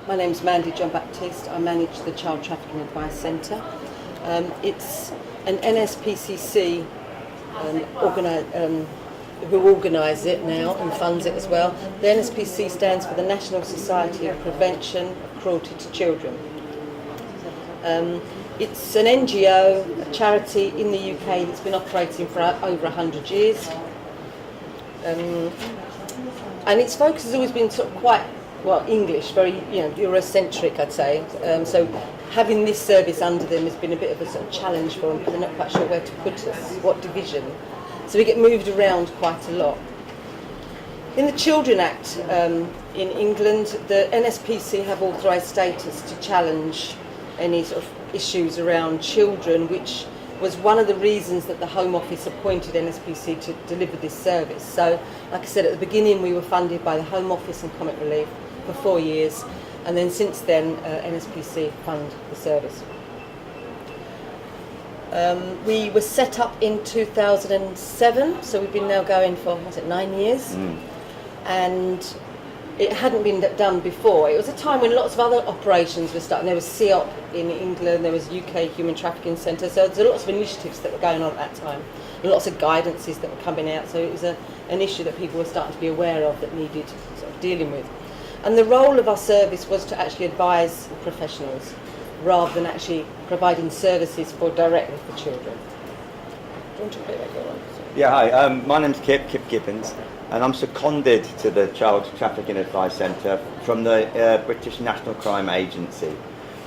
My name's Mandy John Baptiste. I manage the Child Trafficking Advice Centre. It's an NSPCC who organise it now and funds it as well. The NSPCC stands for the National Society of Prevention of Cruelty to Children. It's an NGO, a charity in the UK that's been operating for over 100 years. And its focus has always been sort of quite, well, English, very, Eurocentric, I'd say. So having this service under them has been a bit of a sort of challenge for them, because they're not quite sure where to put us, what division. So we get moved around quite a lot. In the Children Act in England, the NSPC have authorised status to challenge any sort of issues around children, which was one of the reasons that the Home Office appointed NSPC to deliver this service. So, like I said, at the beginning we were funded by the Home Office and Comic Relief for 4 years, and then since then NSPC fund the service. We were set up in 2007, so we've been now going for, 9 years? And it hadn't been done before. It was a time when lots of other operations were starting. There was CEOP in England, there was UK Human Trafficking Centre, so there were lots of initiatives that were going on at that time, and lots of guidances that were coming out, so it was an issue that people were starting to be aware of that needed sort of dealing with. And the role of our service was to actually advise professionals, rather than actually providing services directly for children. Do you want to talk a bit about your role? Yeah, hi, my name's Kip Gibbons, and I'm seconded to the Child Trafficking Advice Centre from the British National Crime Agency.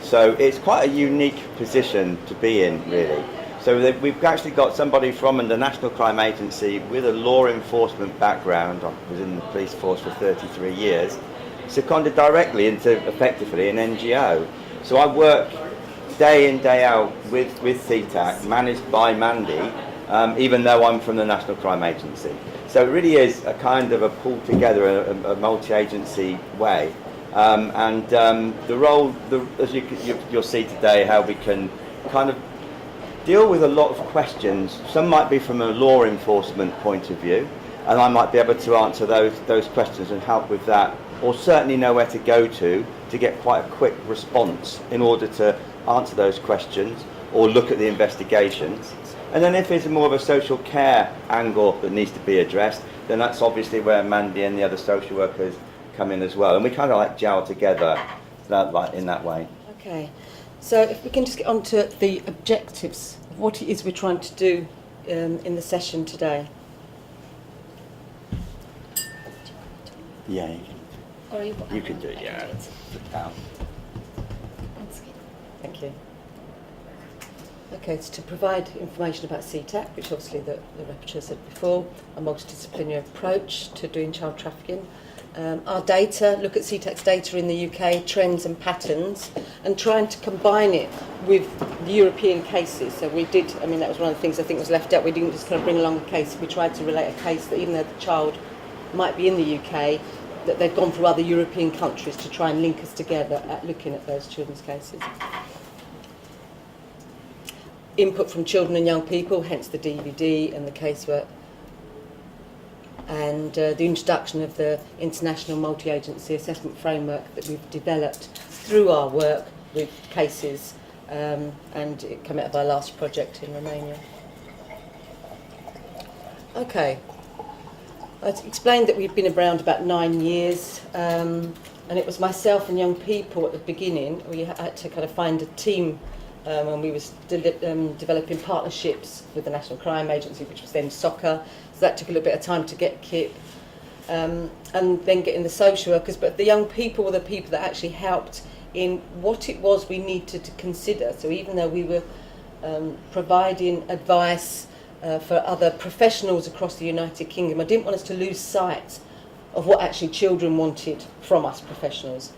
So it's quite a unique position to be in, really. So we've actually got somebody from the National Crime Agency with a law enforcement background. I was in the police force for 33 years, seconded directly into effectively an NGO. So I work day in, day out with CTAC, managed by Mandy, even though I'm from the National Crime Agency. So it really is a kind of a pull together, a multi-agency way. The role, as you'll see today, how we can kind of deal with a lot of questions. Some might be from a law enforcement point of view, and I might be able to answer those questions and help with that, or certainly know where to go to get quite a quick response in order to answer those questions or look at the investigations. And then if there's more of a social care angle that needs to be addressed, then that's obviously where Mandy and the other social workers come in as well. And we kind of like gel together in that way. Okay, so if we can just get on to the objectives of what it is we're trying to do in the session today. Yeah, you can do it, yeah. Thank you. Okay, it's to provide information about CTAC, which obviously the rapporteur said before, a multidisciplinary approach to doing child trafficking. Our data, look at CTAC's data in the UK, trends and patterns, and trying to combine it with the European cases. So we did, that was one of the things I think was left out. We didn't just kind of bring along a case, we tried to relate a case that even though the child might be in the UK, that they've gone through other European countries to try and link us together at looking at those children's cases. Input from children and young people, hence the DVD and the casework. And the introduction of the international multi-agency assessment framework that we've developed through our work with cases, and it came out of our last project in Romania. Okay, I explained that we've been around about 9 years, and it was myself and young people at the beginning. We had to kind of find a team when we was developing partnerships with the National Crime Agency, which was then soccer. So that took a little bit of time to get KIP, and then getting the social workers. But the young people were the people that actually helped in what it was we needed to consider. So even though we were providing advice for other professionals across the United Kingdom, I didn't want us to lose sight of what actually children wanted from us professionals.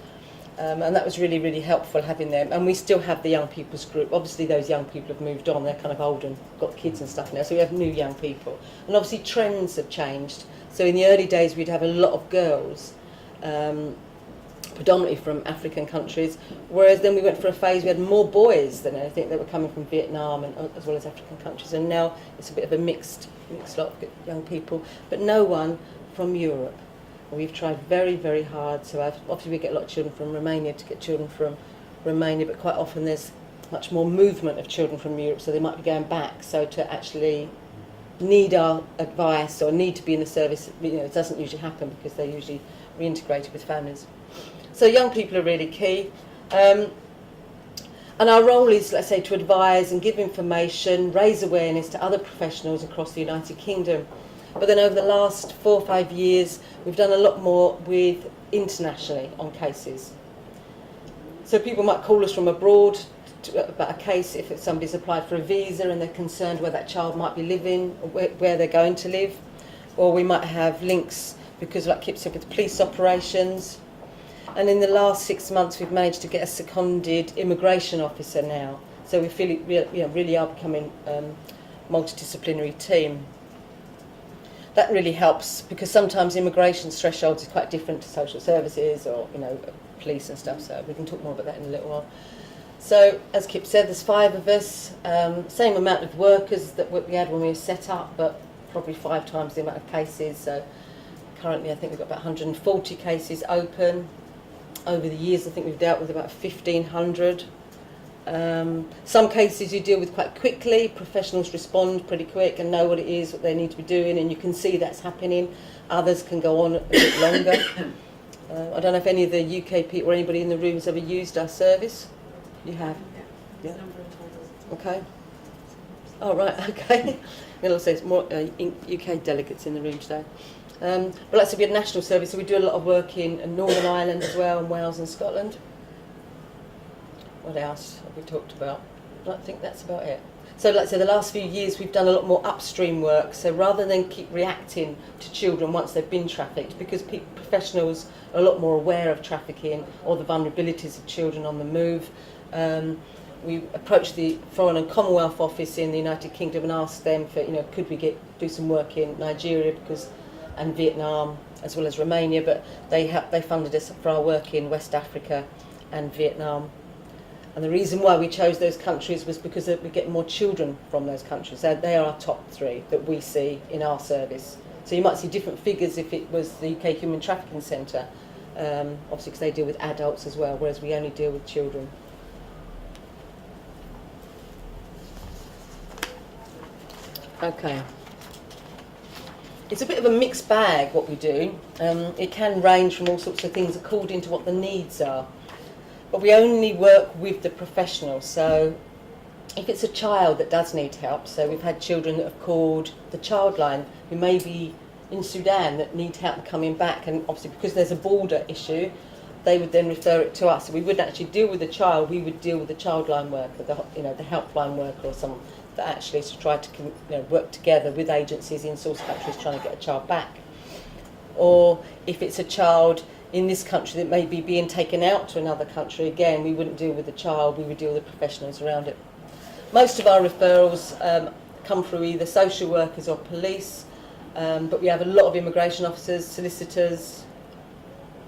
And that was really, really helpful having them. And we still have the young people's group. Obviously those young people have moved on, they're kind of old and got kids and stuff now, so we have new young people. And obviously trends have changed. So in the early days we'd have a lot of girls, predominantly from African countries, whereas then we went for a phase we had more boys than anything that were coming from Vietnam and as well as African countries. And now it's a bit of a mixed lot of young people, but no one from Europe. We've tried very, very hard. So obviously we get a lot of children from Romania to get children from Romania, but quite often there's much more movement of children from Europe, so they might be going back. So to actually need our advice or need to be in the service, it doesn't usually happen because they're usually reintegrated with families. So young people are really key. And our role is, let's say, to advise and give information, raise awareness to other professionals across the United Kingdom. But then over the last 4 or 5 years, we've done a lot more with internationally on cases. So people might call us from abroad about a case if somebody's applied for a visa and they're concerned where that child might be living, or where they're going to live. Or we might have links because, like Kip said, with police operations. And in the last 6 months, we've managed to get a seconded immigration officer now. So we feel really are becoming a multidisciplinary team. That really helps because sometimes immigration thresholds is quite different to social services or police and stuff. So we can talk more about that in a little while. So as Kip said, there's 5 of us, same amount of workers that we had when we were set up, but probably 5 times the amount of cases. So currently, I think we've got about 140 cases open. Over the years, I think we've dealt with about 1,500. Some cases you deal with quite quickly. Professionals respond pretty quick and know what it is, what they need to be doing, and you can see that's happening. Others can go on a bit longer. I don't know if any of the UK people or anybody in the room has ever used our service. You have? Yeah. Okay. Oh, right, okay. We'll also say it's more UK delegates in the room today. But like I said, we had national service, so we do a lot of work in Northern Ireland as well, and Wales and Scotland. What else have we talked about? I think that's about it. So like I said, the last few years we've done a lot more upstream work, so rather than keep reacting to children once they've been trafficked, because professionals are a lot more aware of trafficking or the vulnerabilities of children on the move, we approached the Foreign and Commonwealth Office in the United Kingdom and asked them for, could we do some work in Nigeria and Vietnam as well as Romania, but they funded us for our work in West Africa and Vietnam. And the reason why we chose those countries was because we get more children from those countries. They are our top 3 that we see in our service. So you might see different figures if it was the UK Human Trafficking Centre, obviously because they deal with adults as well, whereas we only deal with children. Okay. It's a bit of a mixed bag what we do. It can range from all sorts of things according to what the needs are. But we only work with the professionals. So if it's a child that does need help, so we've had children that have called the Childline who may be in Sudan that need help coming back, and obviously because there's a border issue, they would then refer it to us. So we wouldn't actually deal with the child, we would deal with the Childline worker, the helpline worker or someone that actually is to try to work together with agencies in source countries trying to get a child back. Or if it's a child in this country that may be being taken out to another country, again, we wouldn't deal with the child, we would deal with the professionals around it. Most of our referrals come through either social workers or police, but we have a lot of immigration officers, solicitors,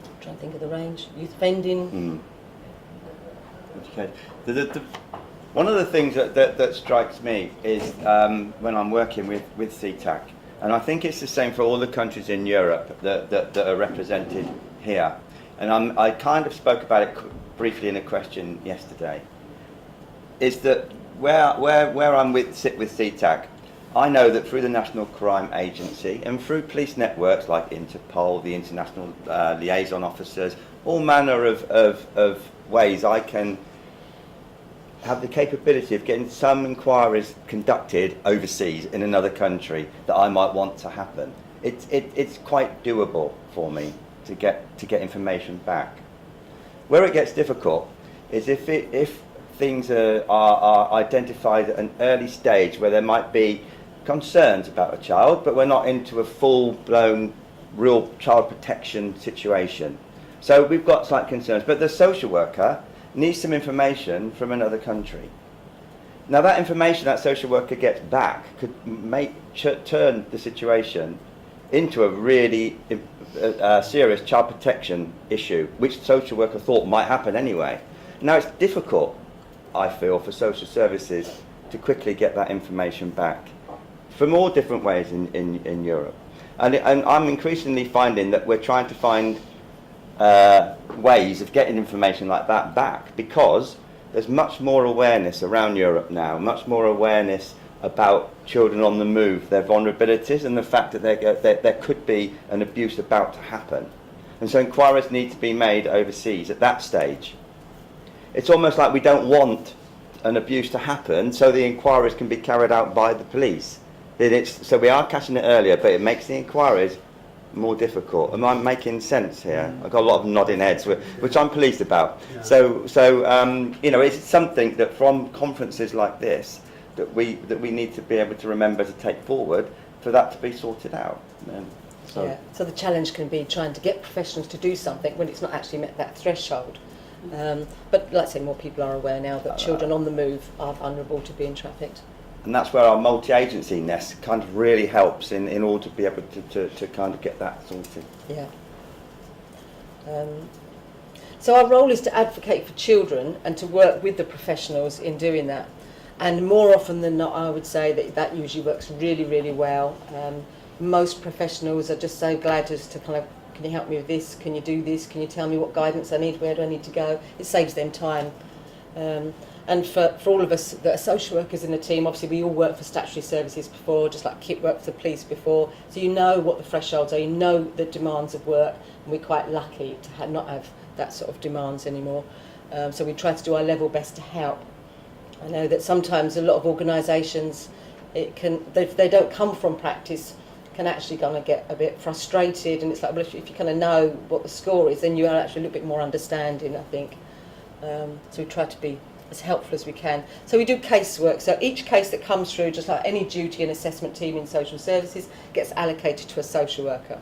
I'm trying to think of the range, youth offending. Okay. One of the things that strikes me is when I'm working with CTAC, and I think it's the same for all the countries in Europe that are represented here, and I kind of spoke about it briefly in a question yesterday, is that where I'm sit with CTAC, I know that through the National Crime Agency and through police networks like Interpol, the International Liaison Officers, all manner of ways I can have the capability of getting some inquiries conducted overseas in another country that I might want to happen. It's quite doable for me to get information back. Where it gets difficult is if things are identified at an early stage where there might be concerns about a child, but we're not into a full-blown real child protection situation. So we've got slight concerns, but the social worker needs some information from another country. Now that information that social worker gets back could turn the situation into a really serious child protection issue, which social worker thought might happen anyway. Now it's difficult, I feel, for social services to quickly get that information back from all different ways in Europe. And I'm increasingly finding that we're trying to find ways of getting information like that back, because there's much more awareness around Europe now, much more awareness about children on the move, their vulnerabilities, and the fact that there could be an abuse about to happen. And so inquiries need to be made overseas at that stage. It's almost like we don't want an abuse to happen, so the inquiries can be carried out by the police. So we are catching it earlier, but it makes the inquiries more difficult. Am I making sense here? I've got a lot of nodding heads, which I'm pleased about. Yeah. So you know, it's something that from conferences like this that we need to be able to remember to take forward for that to be sorted out. So the challenge can be trying to get professionals to do something when it's not actually met that threshold. But like I say, more people are aware now that children on the move are vulnerable to being trafficked. And that's where our multi-agency-ness kind of really helps in order to be able to kind of get that sorted. Yeah. So our role is to advocate for children and to work with the professionals in doing that. And more often than not, I would say that usually works really, really well. Most professionals are just so glad as to kind of, can you help me with this? Can you do this? Can you tell me what guidance I need? Where do I need to go? It saves them time. And for all of us that are social workers in the team, obviously we all worked for statutory services before, just like Kit worked for the police before. So you know what the thresholds are, you know the demands of work, and we're quite lucky to not have that sort of demands anymore. So we try to do our level best to help. I know that sometimes a lot of organisations, they don't come from practice, can actually kind of get a bit frustrated, and it's like, well, if you kind of know what the score is, then you are actually a little bit more understanding, I think. So we try to be as helpful as we can. So we do casework. So each case that comes through, just like any duty and assessment team in social services, gets allocated to a social worker.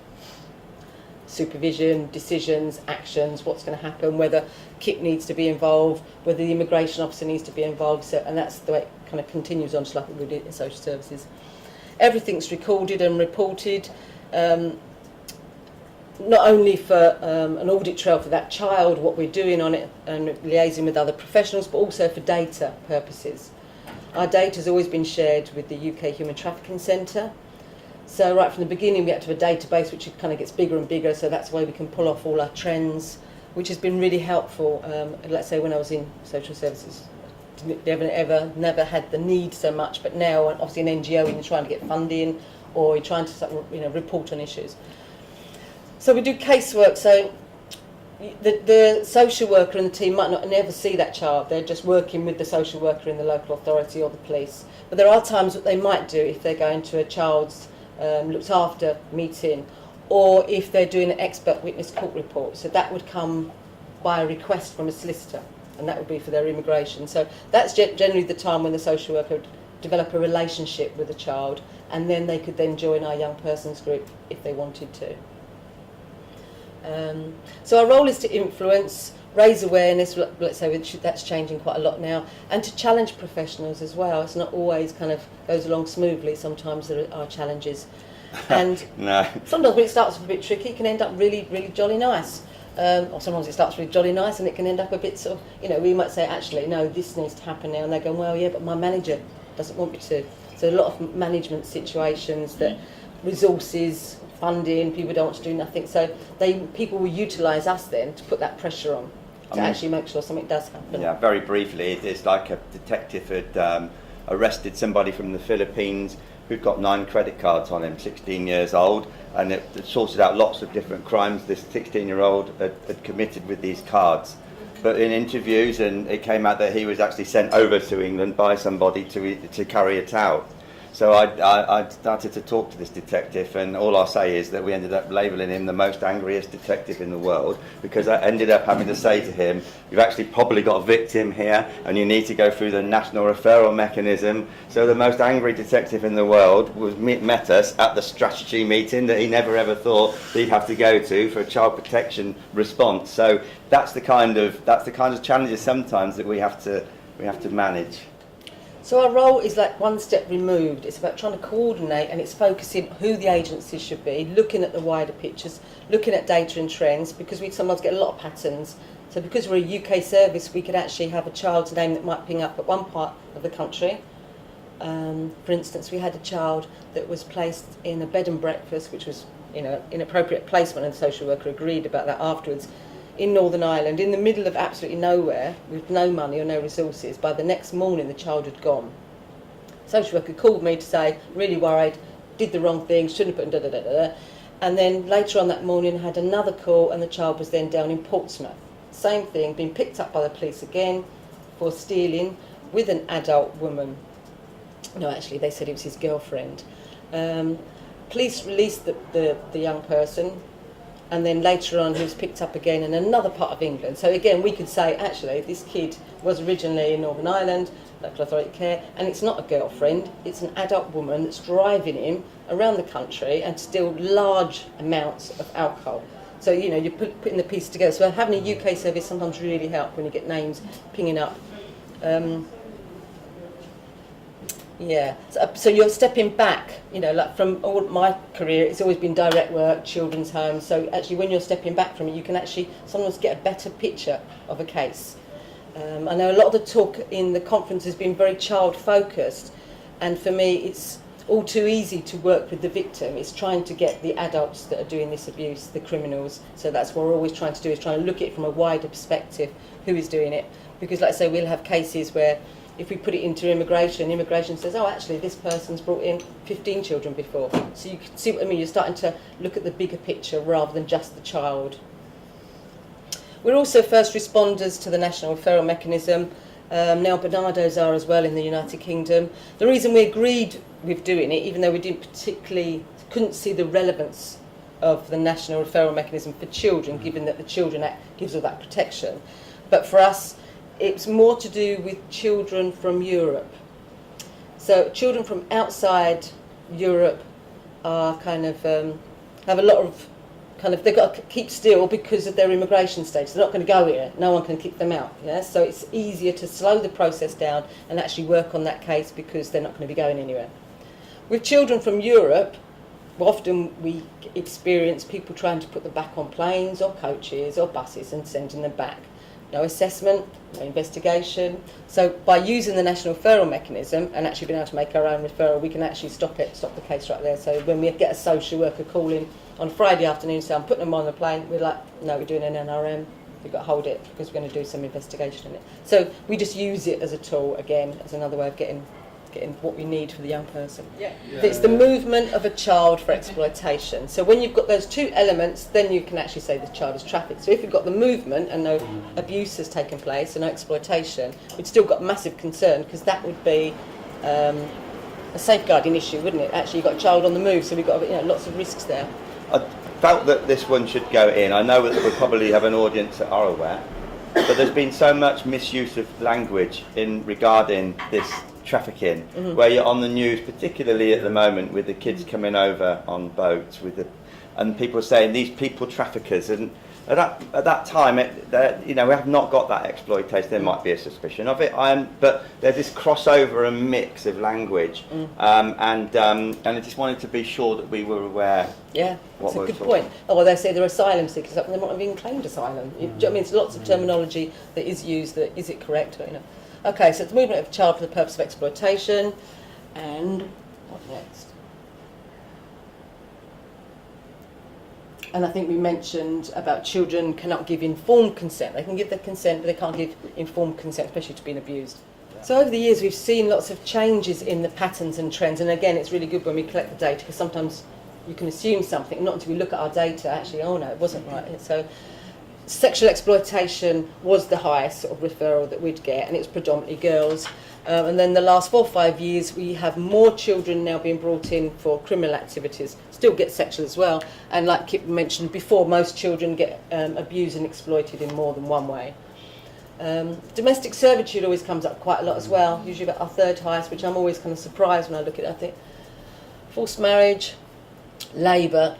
Supervision, decisions, actions, what's going to happen, whether KIP needs to be involved, whether the immigration officer needs to be involved. So, and that's the way it kind of continues on, just like we did in social services. Everything's recorded and reported. Not only for an audit trail for that child, what we're doing on it and liaising with other professionals, but also for data purposes. Our data has always been shared with the UK Human Trafficking Centre. So right from the beginning we had to have a database which kind of gets bigger and bigger, so that's why we can pull off all our trends, which has been really helpful. Let's say when I was in social services, never had the need so much, but now obviously an NGO, you're trying to get funding or you're trying to report on issues. So we do casework, so the social worker and the team might not never see that child, they're just working with the social worker in the local authority or the police. But there are times that they might do if they're going to a child's looked after meeting, or if they're doing an expert witness court report. So that would come by a request from a solicitor, and that would be for their immigration. So that's generally the time when the social worker would develop a relationship with the child, and then they could then join our young persons group if they wanted to. So our role is to influence, raise awareness, let's say that's changing quite a lot now, and to challenge professionals as well. It's not always kind of goes along smoothly, sometimes there are challenges. And no. Sometimes when it starts a bit tricky, it can end up really, really jolly nice. Or sometimes it starts really jolly nice and it can end up a bit sort of, we might say, actually, no, this needs to happen now. And they're going, well, yeah, but my manager doesn't want me to. So a lot of management situations that resources, funding, people don't want to do nothing. So people will utilise us then to put that pressure on to actually make sure something does happen. Yeah, very briefly, it's like a detective had arrested somebody from the Philippines who'd got 9 credit cards on him, 16 years old, and it sorted out lots of different crimes this 16-year-old had committed with these cards. But in interviews, and it came out that he was actually sent over to England by somebody to carry it out. So I started to talk to this detective, and all I'll say is that we ended up labelling him the most angriest detective in the world, because I ended up having to say to him, you've actually probably got a victim here and you need to go through the national referral mechanism. So the most angry detective in the world met us at the strategy meeting that he never ever thought he'd have to go to for a child protection response. So that's the kind of challenges sometimes that we have to manage. So our role is like one step removed. It's about trying to coordinate, and it's focusing who the agencies should be, looking at the wider pictures, looking at data and trends, because we sometimes get a lot of patterns. So because we're a UK service, we could actually have a child's name that might ping up at one part of the country, For instance, we had a child that was placed in a bed and breakfast, which was, inappropriate placement, and the social worker agreed about that afterwards, in Northern Ireland, in the middle of absolutely nowhere, with no money or no resources. By the next morning, the child had gone. Social worker called me to say, really worried, did the wrong thing, shouldn't have put in da-da-da-da-da. And then later on that morning, had another call, and the child was then down in Portsmouth. Same thing, being picked up by the police again for stealing with an adult woman. No, actually, they said it was his girlfriend. Police released the young person, and then later on he was picked up again in another part of England. So again, we could say, actually, this kid was originally in Northern Ireland, local authority care, and it's not a girlfriend, it's an adult woman that's driving him around the country and steal large amounts of alcohol. So, you're putting the pieces together. So having a UK service sometimes really helps when you get names pinging up. So you're stepping back, like from all my career, it's always been direct work, children's homes. So actually when you're stepping back from it, you can actually sometimes get a better picture of a case. I know a lot of the talk in the conference has been very child focused, and for me it's all too easy to work with the victim. It's trying to get the adults that are doing this abuse, the criminals. So that's what we're always trying to do, is trying to look at it from a wider perspective, who is doing it. Because like I say, we'll have cases where if we put it into immigration says, oh, actually, this person's brought in 15 children before. So you can see what I mean. You're starting to look at the bigger picture rather than just the child. We're also first responders to the National Referral Mechanism. Now Bernardo's are as well in the United Kingdom. The reason we agreed with doing it, even though we couldn't see the relevance of the National Referral Mechanism for children, given that the Children Act gives all that protection. But for us, it's more to do with children from Europe. So children from outside Europe are kind of have a lot of they've got to keep still because of their immigration status. They're not going to go here. No one can kick them out. Yeah? So it's easier to slow the process down and actually work on that case because they're not going to be going anywhere. With children from Europe, often we experience people trying to put them back on planes or coaches or buses and sending them back. No assessment, no investigation. So by using the National Referral Mechanism and actually being able to make our own referral, we can actually stop the case right there. So when we get a social worker calling on Friday afternoon, so I'm putting them on the plane, we're like, no, we're doing an NRM, we've got to hold it because we're going to do some investigation in it. So we just use it as a tool, again, as another way of getting what we need for the young person. It's the movement of a child for exploitation. So when you've got those two elements, then you can actually say the child is trafficked. So if you've got the movement and no abuse has taken place and no exploitation, we've still got massive concern because that would be a safeguarding issue, wouldn't it? Actually, you've got a child on the move, so we've got lots of risks there. I felt that this one should go in. I know that we'll probably have an audience that are aware, but there's been so much misuse of language regarding this trafficking, where you're on the news, particularly at the moment, with the kids coming over on boats and people saying these people traffickers, and at that time, we have not got that exploitation. There might be a suspicion of it, but there's this crossover and mix of language, and I just wanted to be sure that we were aware. Yeah, that's a good point. Oh, well, they say they're asylum seekers, but they might have even claimed asylum. Do you know what I mean? It's lots of terminology that is used. That is it correct? Okay, so it's the movement of a child for the purpose of exploitation, and what next? And I think we mentioned about children cannot give informed consent. They can give their consent, but they can't give informed consent, especially to being abused. Yeah. So over the years, we've seen lots of changes in the patterns and trends. And again, it's really good when we collect the data, because sometimes you can assume something, not until we look at our data, actually, oh no, it wasn't right. So sexual exploitation was the highest sort of referral that we'd get, and it's predominantly girls. And then the last 4 or 5 years, we have more children now being brought in for criminal activities, still get sexual as well. And like Kip mentioned before, most children get abused and exploited in more than one way. Domestic servitude always comes up quite a lot as well, usually about our third highest, which I'm always kind of surprised when I look at it. I think forced marriage, labour,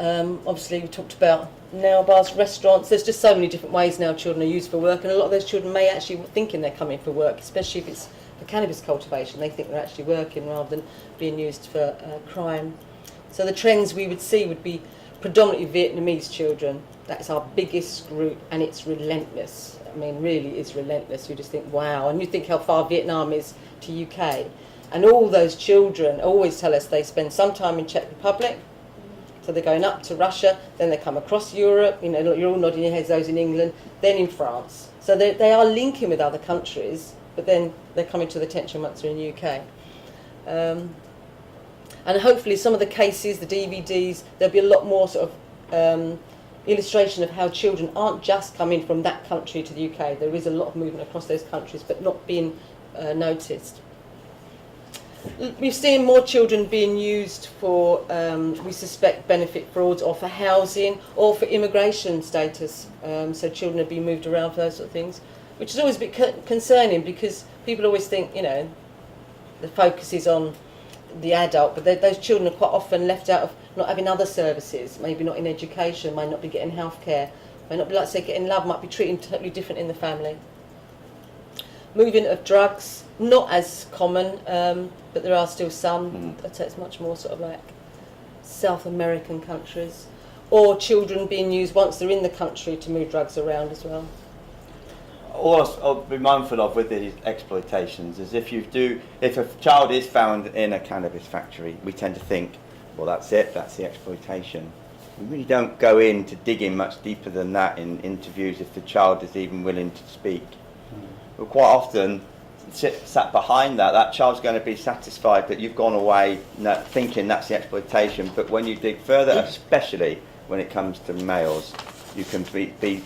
obviously we talked about nail bars, restaurants. There's just so many different ways now children are used for work, and a lot of those children may actually be thinking they're coming for work, especially if it's for cannabis cultivation. They think they're actually working rather than being used for crime. So the trends we would see would be predominantly Vietnamese children. That's our biggest group, and it's relentless. I mean, really is relentless. You just think, wow. And you think how far Vietnam is to UK. And all those children always tell us they spend some time in Czech Republic. So they're going up to Russia, then they come across Europe, you know, you're all nodding your heads, those in England, then in France. So they are linking with other countries, but then they're coming to the attention once they're in the UK. And hopefully some of the cases, the DVDs, there'll be a lot more sort of illustration of how children aren't just coming from that country to the UK. There is a lot of movement across those countries, but not being noticed. We've seen more children being used for, we suspect, benefit frauds or for housing or for immigration status. So children are being moved around for those sort of things, which is always a bit concerning because people always think, you know, the focus is on the adult, but those children are quite often left out of not having other services, maybe not in education, might not be getting healthcare, might not be, like say, getting love, might be treated totally different in the family. Moving of drugs, not as common, but there are still some. I'd say it's much more sort of like South American countries, or children being used once they're in the country to move drugs around as well. All I'll be mindful of with these exploitations is if a child is found in a cannabis factory, we tend to think, well, that's it, that's the exploitation. We really don't go into digging much deeper than that in interviews if the child is even willing to speak. But quite often, sat behind that child's going to be satisfied that you've gone away thinking that's the exploitation. But when you dig further, especially when it comes to males, you can be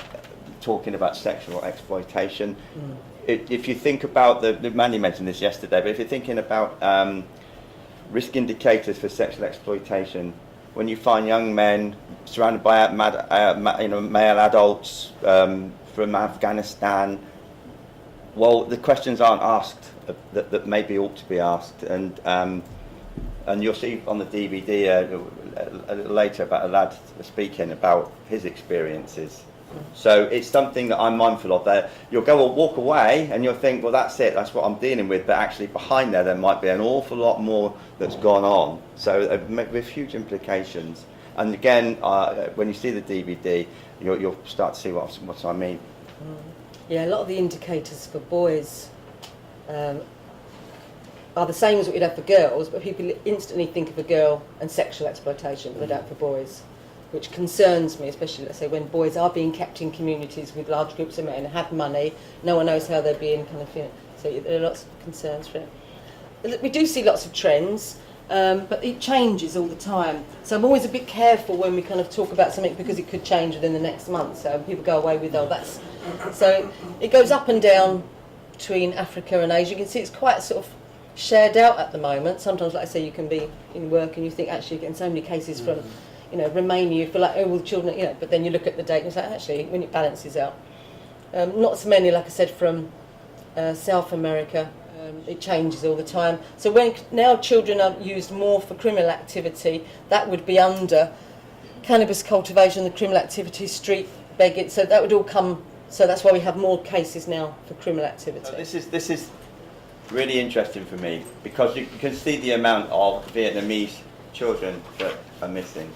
talking about sexual exploitation. If you think about Mandy mentioned this yesterday, but if you're thinking about risk indicators for sexual exploitation, when you find young men surrounded by male adults from Afghanistan, well, the questions aren't asked that maybe ought to be asked, and you'll see on the DVD a little later about a lad speaking about his experiences. So it's something that I'm mindful of. That you'll go or walk away and you'll think, well, that's it, that's what I'm dealing with. But actually, behind there might be an awful lot more that's gone on. So with huge implications. And again, when you see the DVD, you'll start to see what I mean. Yeah, a lot of the indicators for boys are the same as what you'd have for girls, but people instantly think of a girl and sexual exploitation, but they don't for boys, which concerns me, especially, let's say, when boys are being kept in communities with large groups of men, have money, no one knows how they're being kind of, you know, so there are lots of concerns for it. We do see lots of trends, but it changes all the time. So I'm always a bit careful when we kind of talk about something because it could change within the next month. So people go away with, oh, that's... So it goes up and down between Africa and Asia. You can see it's quite sort of shared out at the moment. Sometimes, like I say, you can be in work and you think, actually, you're getting so many cases from, you know, Romania, you feel like, oh, well, children, you know, but then you look at the data and say, actually, when it balances out. Not so many, like I said, from South America. It changes all the time. So when now children are used more for criminal activity, that would be under cannabis cultivation, the criminal activity, street begging. So that would all come. So that's why we have more cases now for criminal activity. So this is really interesting for me because you can see the amount of Vietnamese children that are missing.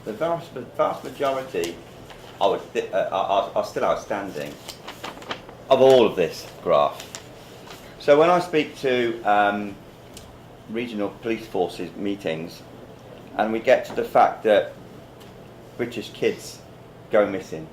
The vast majority are still outstanding of all of this graph. So when I speak to regional police forces meetings and we get to the fact that British kids go missing,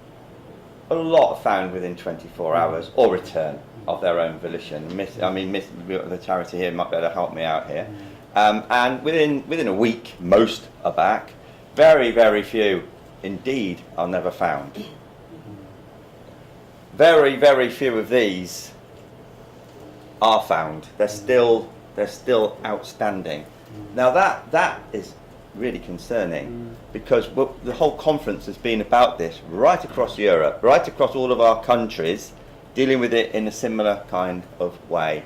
a lot are found within 24 hours or return of their own volition. The charity here might be able to help me out here. And within a week, most are back. Very, very few indeed are never found. Very, very few of these are found. They're still outstanding. Now that is really concerning because the whole conference has been about this right across Europe, right across all of our countries, dealing with it in a similar kind of way.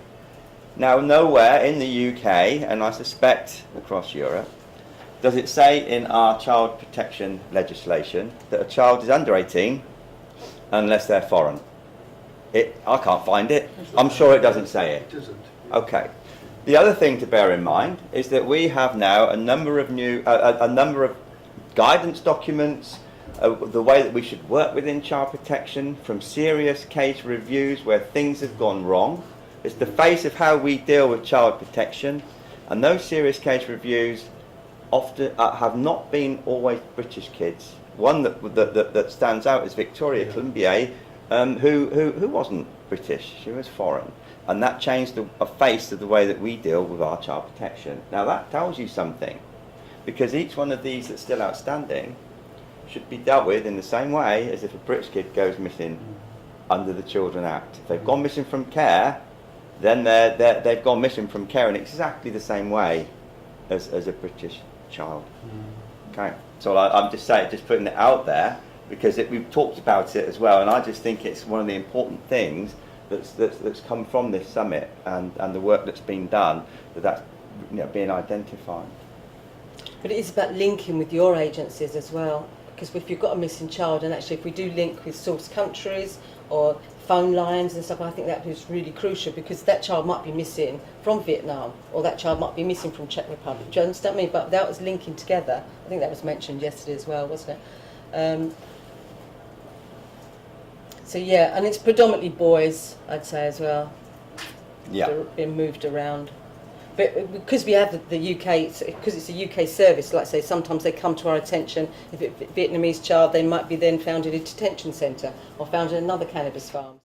Now, nowhere in the UK, and I suspect across Europe, does it say in our child protection legislation that a child is under 18 unless they're foreign. I can't find it. I'm sure it doesn't say it. It doesn't. Okay. The other thing to bear in mind is that we have now a number of guidance documents, the way that we should work within child protection, from serious case reviews where things have gone wrong, It's the face of how we deal with child protection, and those serious case reviews often have not been always British kids. One that stands out is Victoria Colombier, who wasn't British, she was foreign. And that changed a face of the way that we deal with our child protection. Now that tells you something, because each one of these that's still outstanding should be dealt with in the same way as if a British kid goes missing under the Children Act. If they've gone missing from care, then they've gone missing from care in exactly the same way as a British child. Okay, so I'm just saying, just putting it out there, because we've talked about it as well, and I just think it's one of the important things that's come from this summit, and the work that's been done, that's being identified. But it is about linking with your agencies as well, because if you've got a missing child, and actually if we do link with source countries or phone lines and stuff, I think that is really crucial, because that child might be missing from Vietnam, or that child might be missing from Czech Republic. Do you understand me? But that was linking together. I think that was mentioned yesterday as well, wasn't it? So yeah, and it's predominantly boys, I'd say as well. Yeah. They're being moved around. But because we have the UK, because it's a UK service, like I say, sometimes they come to our attention. If it's a Vietnamese child, they might be then found in a detention centre or found in another cannabis farm.